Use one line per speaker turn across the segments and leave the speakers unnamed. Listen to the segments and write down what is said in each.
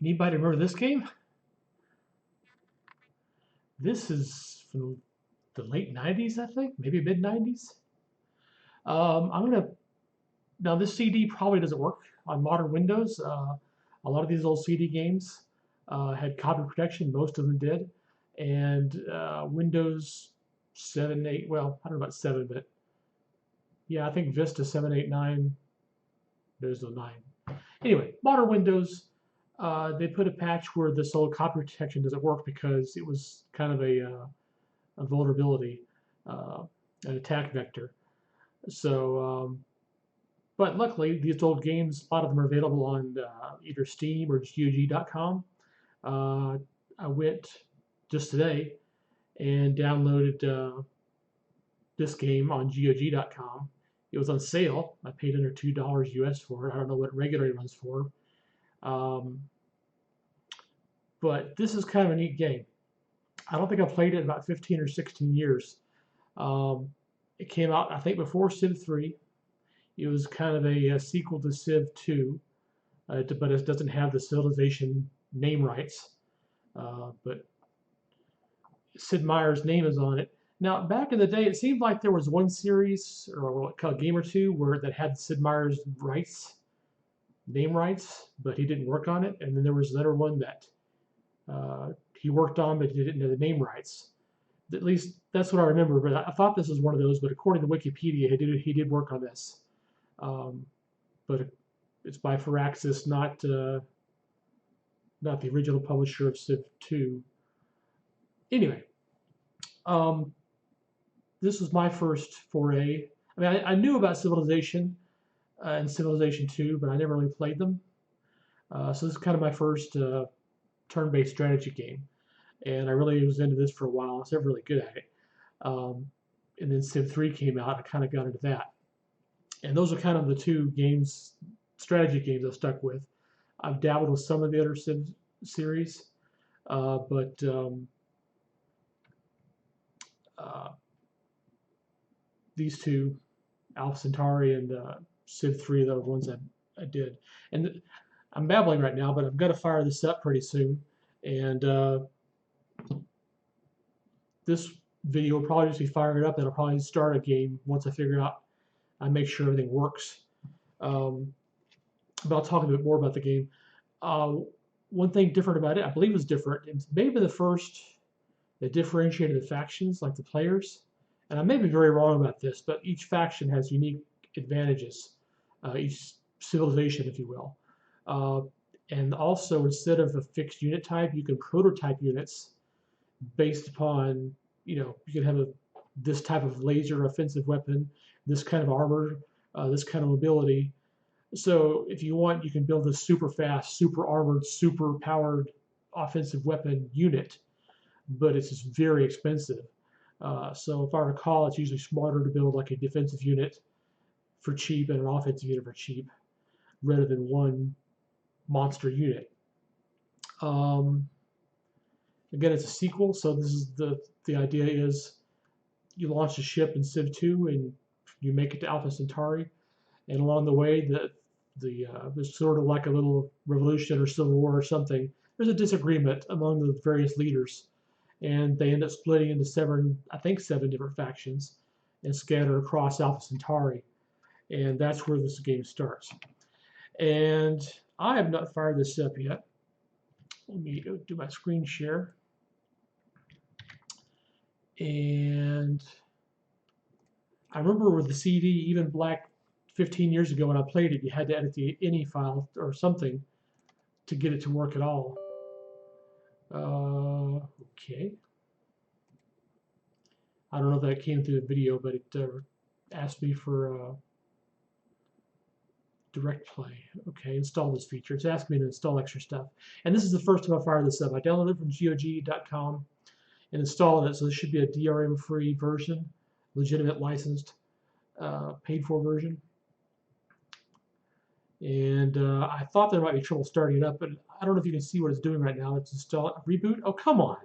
Anybody remember this game? This is from the late 90s, I think, maybe mid 90s. I'm gonna Now this CD probably doesn't work on modern Windows. A lot of these old CD games had copy protection. Most of them did, and Windows 7, 8. Well, I don't know about 7, but yeah, I think Vista 7, 8, 9. There's no 9. Anyway, modern Windows, they put a patch where this old copy protection doesn't work because it was kind of a vulnerability, an attack vector. So, but luckily, these old games, a lot of them are available on either Steam or GOG.com. I went just today and downloaded this game on GOG.com. It was on sale. I paid under $2 US for it. I don't know what regularly runs for. But this is kind of a neat game. I don't think I've played it in about 15 or 16 years. It came out, I think, before Civ3. It was kind of a sequel to Civ2, but it doesn't have the civilization name rights. But Sid Meier's name is on it. Now, back in the day, it seemed like there was one series or a game or two that had Sid Meier's name rights, but he didn't work on it. And then there was another one that he worked on, but he didn't have the name rights. At least that's what I remember. But I thought this was one of those. But according to Wikipedia, he did work on this. But it's by Firaxis, not the original publisher of Civ2. Anyway, this was my first foray. I mean, I knew about Civilization and Civilization 2, but I never really played them. So this is kind of my first turn-based strategy game, and I really was into this for a while. I was never really good at it. And then Civ3 came out. I kind of got into that. And those are kind of the two strategy games I've stuck with. I've dabbled with some of the other Civ series, but these two, Alpha Centauri and Civ3, are the ones I did. And I'm babbling right now, but I'm going to fire this up pretty soon. And this video will probably just be firing it up, and I'll probably start a game once I figure out, I make sure everything works. But I'll talk a bit more about the game. One thing different about it, I believe was different, it's maybe the first that differentiated the factions, like the players. And I may be very wrong about this, but each faction has unique advantages, each civilization, if you will. And also, instead of a fixed unit type, you can prototype units based upon, you can have this type of laser offensive weapon, this kind of armor, this kind of mobility. So if you want, you can build a super fast, super armored, super powered offensive weapon unit, but it's just very expensive. So if I recall, it's usually smarter to build like a defensive unit for cheap and an offensive unit for cheap, rather than one monster unit. Again, it's a sequel, so this is the idea is you launch a ship in Civ2 and you make it to Alpha Centauri, and along the way, there's sort of like a little revolution or civil war or something. There's a disagreement among the various leaders, and they end up splitting into seven different factions and scatter across Alpha Centauri, and that's where this game starts. And I have not fired this up yet. Let me go do my screen share. And I remember with the CD, even black 15 years ago when I played it, you had to edit the INI file or something to get it to work at all. Okay. I don't know if that came through the video, but it asked me for direct play. Okay, install this feature. It's asking me to install extra stuff. And this is the first time I fired this up. I downloaded it from GOG.com and installed it, so this should be a DRM-free version, legitimate licensed, paid-for version. And I thought there might be trouble starting it up, but I don't know if you can see what it's doing right now. It's install reboot. Oh, come on.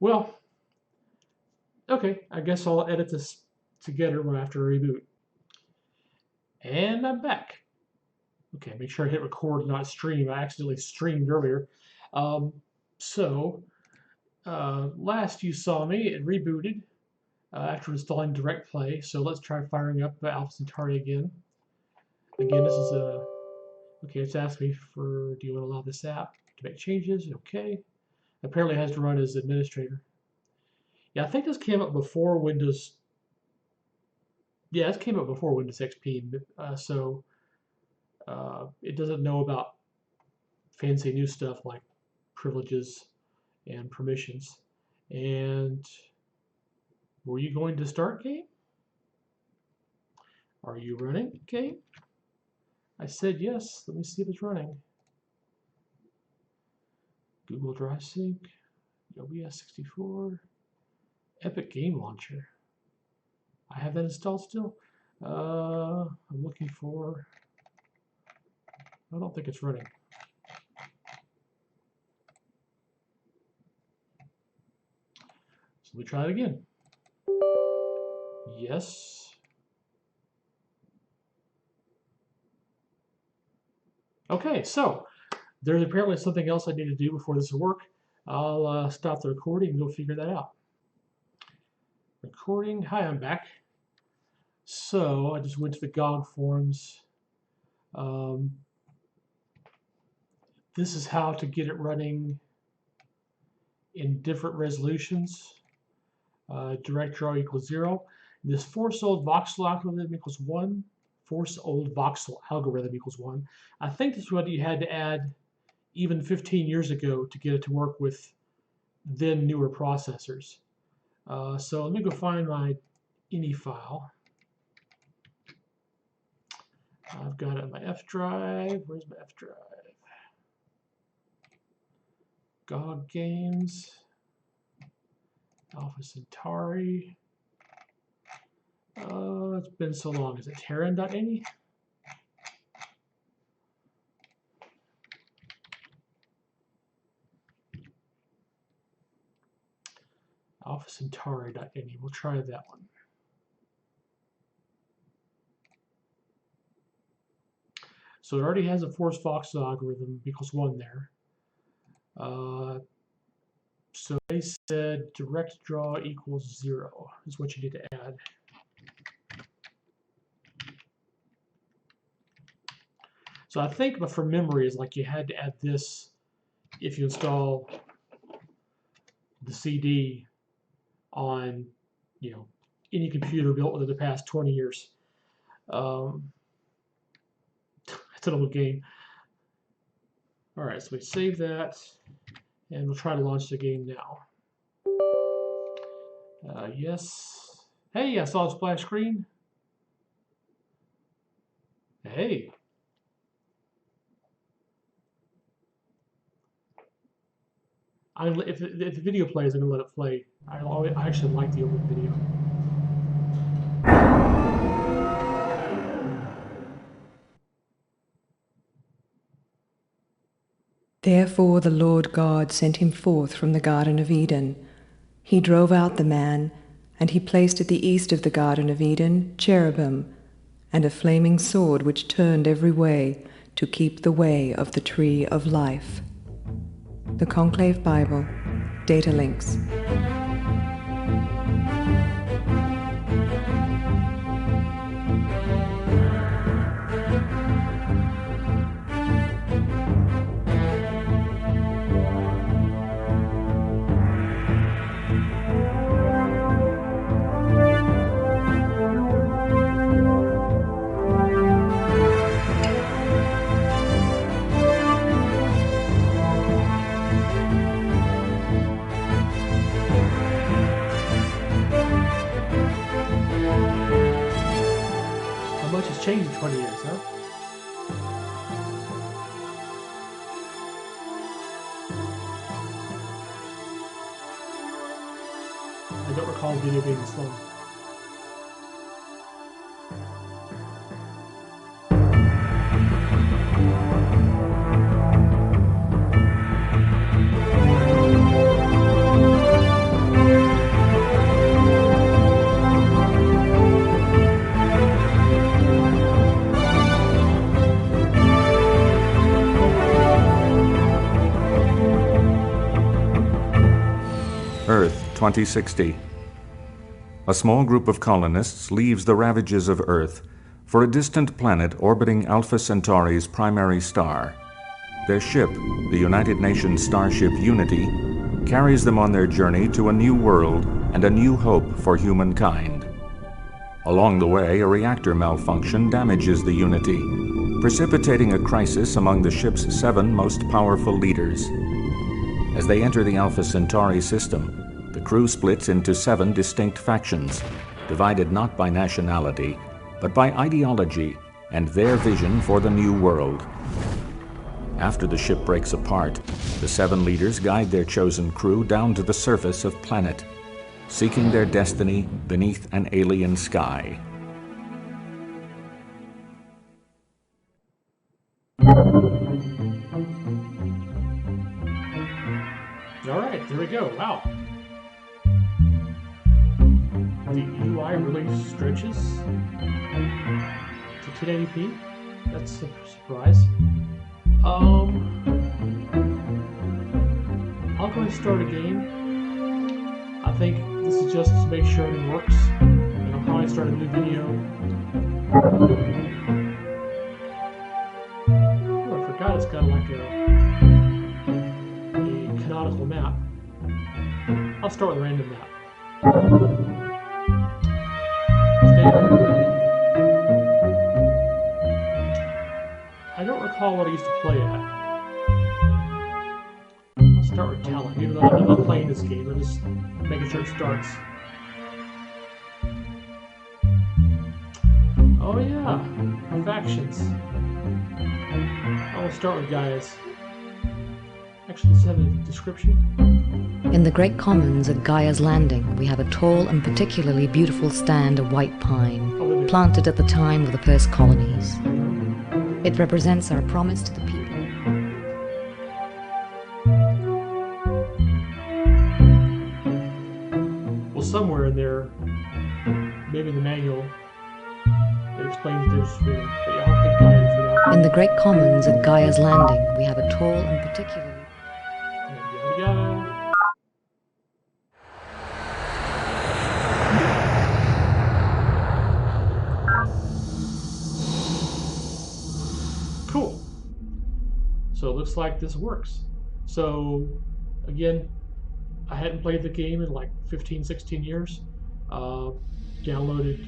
Well, okay, I guess I'll edit this together after a reboot. And I'm back. Okay, make sure I hit record and not stream. I accidentally streamed earlier. Last you saw me, it rebooted after installing Direct Play. So let's try firing up Alpha Centauri again. Again, this is a okay. It's asked me for, do you want to allow this app to make changes? Okay. Apparently, it has to run as administrator. Yeah, I think this came up before Windows. Yeah, this came up before Windows XP, so it doesn't know about fancy new stuff like privileges and permissions. And were you going to start game? Are you running game? I said yes. Let me see if it's running. Google Drive Sync, OBS 64, Epic Game Launcher. I have that installed still. I'm looking for. I don't think it's running. So let me try it again. Yes. Okay, so there's apparently something else I need to do before this will work. I'll stop the recording and go figure that out. Recording. Hi, I'm back. So I just went to the GOG forums. This is how to get it running in different resolutions. Direct draw equals 0. This force old voxel algorithm equals 1. Force old voxel algorithm equals 1. I think this is what you had to add even 15 years ago to get it to work with then newer processors. So let me go find my ini file. I've got it on my F drive. Where's my F drive? GOG games, Alpha Centauri. It's been so long. Is it Terran.ini? Alpha Centauri.ini. We'll try that one. So it already has a force voxel algorithm equals 1 there. So they said direct draw equals 0 is what you need to add. So I think, but from memory, is like you had to add this if you install the CD on, any computer built within the past 20 years. It's an old game. All right, so we save that, and we'll try to launch the game now. Yes. Hey, I saw a splash screen. Hey. If the video plays, I'm going to let it play. I actually like the open video.
Therefore the Lord God sent him forth from the Garden of Eden. He drove out the man, and he placed at the east of the Garden of Eden cherubim, and a flaming sword which turned every way to keep the way of the tree of life. The Conclave Bible, Data Links.
Changed in 20 years, huh? I don't recall the video being slow.
2060. A small group of colonists leaves the ravages of Earth for a distant planet orbiting Alpha Centauri's primary star. Their ship, the United Nations starship Unity, carries them on their journey to a new world and a new hope for humankind. Along the way, a reactor malfunction damages the Unity, precipitating a crisis among the ship's 7 most powerful leaders. As they enter the Alpha Centauri system, the crew splits into 7 distinct factions, divided not by nationality, but by ideology and their vision for the new world. After the ship breaks apart, the 7 leaders guide their chosen crew down to the surface of planet, seeking their destiny beneath an alien sky.
All right, there we go. Wow. The UI really stretches to 1080p. That's a surprise. I'll go and start a game. I think this is just to make sure it works. And I'll probably start a new video. Oh, I forgot it's got like a canonical map. I'll start with a random map. I don't recall what I used to play at. I'll start with talent, even though I'm not playing this game, I'm just making sure it starts. Oh yeah, factions. I'll start with Gaia's. Actually, does it have a description?
In the Great Commons at Gaia's Landing, we have a tall and particularly beautiful stand of white pine, planted at the time of the first colonies. It represents our promise to the people.
Well, somewhere in there, maybe in the manual, it explains the difference between them. But yeah, I'll pick Gaia for now.
In the Great Commons at Gaia's Landing, we have a tall and particularly...
Yada. Cool. So it looks like this works. So again, I hadn't played the game in like 15, 16 years. Downloaded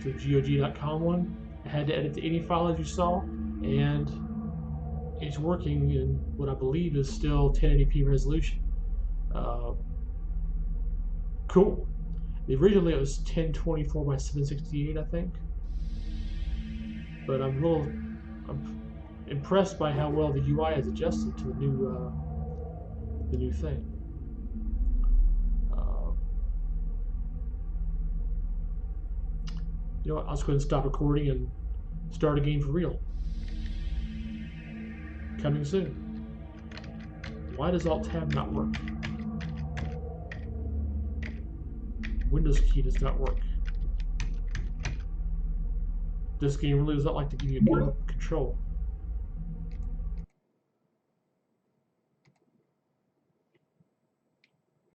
the GOG.com one. I had to edit the INI file as you saw, and it's working in what I believe is still 1080p resolution. Cool. Originally it was 1024 by 768, I think. But I'm impressed by how well the UI has adjusted to the new thing. You know what? I'll just go ahead and stop recording and start a game for real. Coming soon. Why does Alt-Tab not work? Windows key does not work. This game really does not like to give you good control.